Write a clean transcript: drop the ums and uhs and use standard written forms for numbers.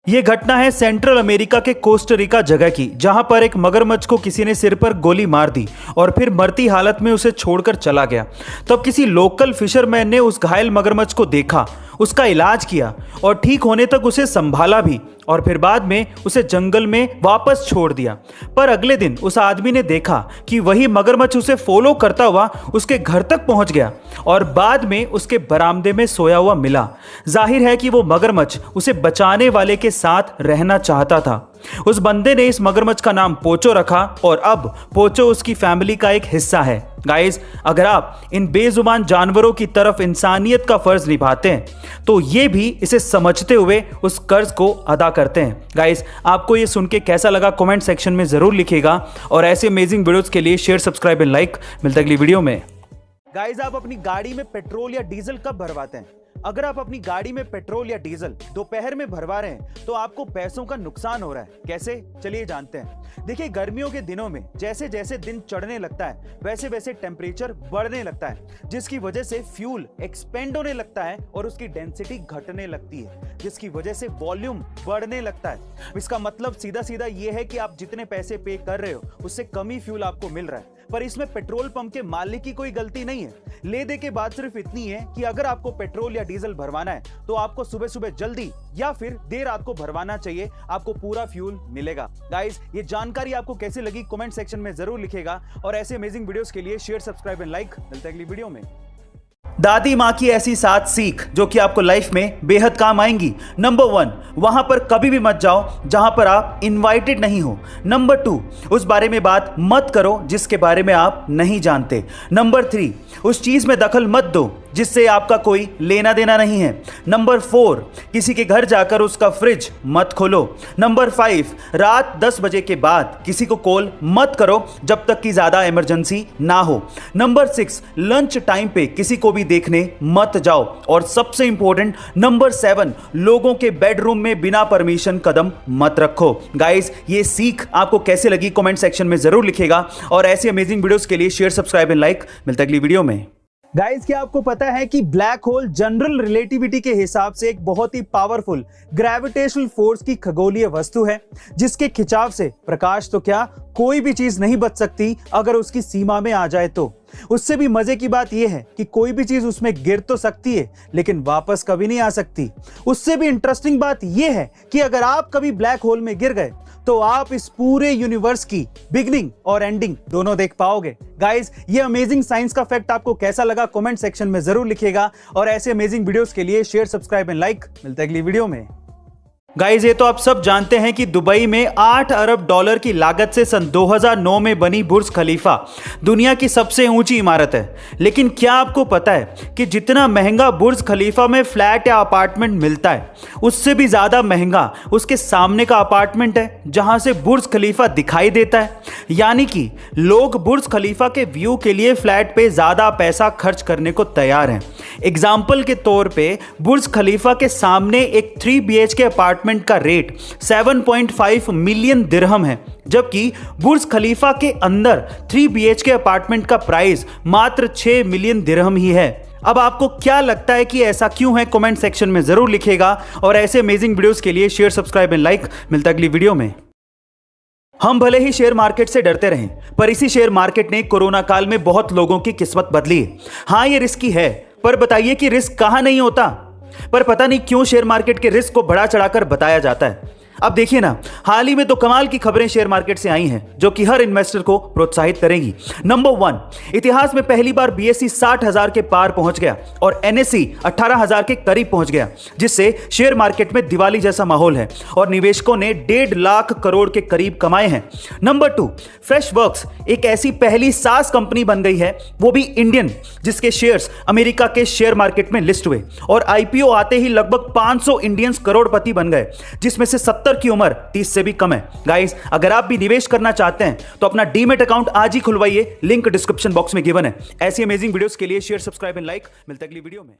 ये घटना है सेंट्रल अमेरिका के कोस्टारिका जगह की, जहां पर एक मगरमच्छ को किसी ने सिर पर गोली मार दी और फिर मरती हालत में उसे छोड़कर चला गया। तब किसी लोकल फिशरमैन ने उस घायल मगरमच्छ को देखा, उसका इलाज किया और ठीक होने तक उसे संभाला भी और फिर बाद में उसे जंगल में वापस छोड़ दिया। पर अगले दिन उस आदमी ने देखा कि वही मगरमच्छ उसे फॉलो करता हुआ उसके घर तक पहुंच गया और बाद में उसके बरामदे में सोया हुआ मिला। जाहिर है कि वो मगरमच्छ उसे बचाने वाले के साथ रहना चाहता था। उस बंदे ने इस मगरमच्छ का नाम पोचो रखा और अब पोचो उसकी फैमिली का एक हिस्सा है। गाइस, अगर आप इन बेजुबान जानवरों की तरफ इंसानियत का फर्ज निभाते हैं तो ये भी इसे समझते हुए उस कर्ज को अदा करते हैं। गाइस, आपको ये सुन के कैसा लगा कमेंट सेक्शन में जरूर लिखिएगा और ऐसे अमेजिंग वीडियोस के लिए शेयर, सब्सक्राइब एंड लाइक। मिलते अगली वीडियो में। गाइस, आप अपनी गाड़ी में पेट्रोल या डीजल कब भरवाते हैं? अगर आप अपनी गाड़ी में पेट्रोल या डीजल दोपहर में भरवा रहे हैं तो आपको पैसों का नुकसान हो रहा है। कैसे? चलिए जानते हैं। देखिए, गर्मियों के दिनों में जैसे जैसे दिन चढ़ने लगता है वैसे वैसे टेम्परेचर बढ़ने लगता है, जिसकी वजह से फ्यूल एक्सपेंड होने लगता है और उसकी डेंसिटी घटने लगती है, जिसकी वजह से वॉल्यूम बढ़ने लगता है। इसका मतलब सीधा सीधा ये है कि आप जितने पैसे पे कर रहे हो उससे कम ही फ्यूल आपको मिल रहा है। पर इसमें पेट्रोल पंप के मालिक की कोई गलती नहीं है। ले दे के बात सिर्फ इतनी है कि अगर आपको पेट्रोल या डीजल भरवाना है तो आपको सुबह सुबह जल्दी या फिर देर रात को भरवाना चाहिए, आपको पूरा फ्यूल मिलेगा। गाइस, ये जानकारी आपको कैसी लगी कमेंट सेक्शन में जरूर लिखिएगा और ऐसे अमेजिंग वीडियोस के लिए शेयर, सब्सक्राइब एंड लाइक। मिलते हैं अगली वीडियो में। दादी माँ की ऐसी 7 सीख जो कि आपको लाइफ में बेहद काम आएंगी। नंबर 1, वहां पर कभी भी मत जाओ जहां पर आप इनवाइटेड नहीं हो। नंबर 2, उस बारे में बात मत करो जिसके बारे में आप नहीं जानते। नंबर 3, उस चीज में दखल मत दो जिससे आपका कोई लेना देना नहीं है। नंबर 4, किसी के घर जाकर उसका फ्रिज मत खोलो। नंबर 5, रात 10 बजे के बाद किसी को कॉल मत करो जब तक कि ज्यादा इमरजेंसी ना हो। नंबर 6, लंच टाइम पे किसी को भी देखने मत जाओ। और सबसे इंपॉर्टेंट नंबर 7, लोगों के बेडरूम में बिना परमिशन कदम मत रखो। गाइस, ये सीख आपको कैसे लगी कमेंट सेक्शन में जरूर लिखिएगा और ऐसे अमेजिंग वीडियोस के लिए शेयर, सब्सक्राइब एंड लाइक। मिलते हैं अगली वीडियो में। गाइस, क्या आपको पता है कि ब्लैक होल जनरल रिलेटिविटी के हिसाब से एक बहुत ही पावरफुल ग्रेविटेशनल फोर्स की खगोलीय वस्तु है, जिसके खिंचाव से प्रकाश तो क्या कोई भी चीज नहीं बच सकती अगर उसकी सीमा में आ जाए तो। उससे भी मजे की बात यह है कि कोई भी चीज उसमें गिर तो सकती है लेकिन वापस कभी नहीं आ सकती। उससे भी इंटरेस्टिंग बात यह है कि अगर आप कभी ब्लैक होल में गिर गए तो आप इस पूरे यूनिवर्स की बिगनिंग और एंडिंग दोनों देख पाओगे। गाइस, ये अमेजिंग साइंस का फैक्ट आपको कैसा लगा कमेंट सेक्शन में जरूर लिखिएगा और ऐसे अमेजिंग वीडियोस के लिए शेयर, सब्सक्राइब एंड लाइक। मिलते हैं अगली वीडियो में। गाइस, ये तो आप सब जानते हैं कि दुबई में 8 अरब डॉलर की लागत से सन 2009 में बनी बुर्ज खलीफा दुनिया की सबसे ऊंची इमारत है। लेकिन क्या आपको पता है कि जितना महंगा बुर्ज खलीफा में फ्लैट या अपार्टमेंट मिलता है उससे भी ज्यादा महंगा उसके सामने का अपार्टमेंट है जहां से बुर्ज खलीफा दिखाई देता है। यानी कि लोग बुर्ज खलीफा के व्यू के लिए फ्लैट पे ज्यादा पैसा खर्च करने को तैयार हैं। एग्जाम्पल के तौर पे बुर्ज खलीफा के सामने एक 3 BHK अपार्टमेंट का रेट 7.5 मिलियन दिरहम है, जबकि बुर्ज खलीफा के अंदर 3 BHK अपार्टमेंट का प्राइस मात्र 6 मिलियन दिरहम ही है। अब आपको क्या लगता है कि ऐसा क्यों है कमेंट सेक्शन में जरूर लिखिएगा और ऐसे अमेजिंग वीडियोस के लिए शेयर, सब्सक्राइब एंड लाइक। मिलता है अगली वीडियो में। हम भले ही शेयर मार्केट से डरते रहें, पर इसी शेयर मार्केट ने कोरोना काल में बहुत लोगों की किस्मत बदली है। हाँ, ये रिस्की है, पर बताइए कि रिस्क कहां नहीं होता। पर पता नहीं क्यों शेयर मार्केट के रिस्क को बढ़ा चढ़ाकर बताया जाता है। अब देखिए ना, हाल ही में तो कमाल की खबरें शेयर मार्केट से आई हैं जो कि हर इन्वेस्टर को प्रोत्साहित करेंगी। नंबर 1, इतिहास में पहली बार BSE 60,000 के पार पहुंच गया और NSE 18,000 के करीब पहुंच गया, जिससे शेयर मार्केट में दिवाली जैसा माहौल है और निवेशकों ने 1.5 लाख करोड़ के करीब कमाए हैं। नंबर 2, फ्रेशवर्क्स एक ऐसी पहली SaaS कंपनी बन गई है, वो भी इंडियन, जिसके शेयर्स अमेरिका के शेयर मार्केट में लिस्ट हुए और IPO आते ही लगभग 500 इंडियंस करोड़पति बन गए, जिसमें से 70 की उम्र 30 से भी कम है। गाइस, अगर आप भी निवेश करना चाहते हैं तो अपना डीमैट अकाउंट आज ही खुलवाइए, लिंक डिस्क्रिप्शन बॉक्स में गिवन है। ऐसी अमेजिंग वीडियोस के लिए शेयर, सब्सक्राइब एंड लाइक। मिलते हैं अगली वीडियो में।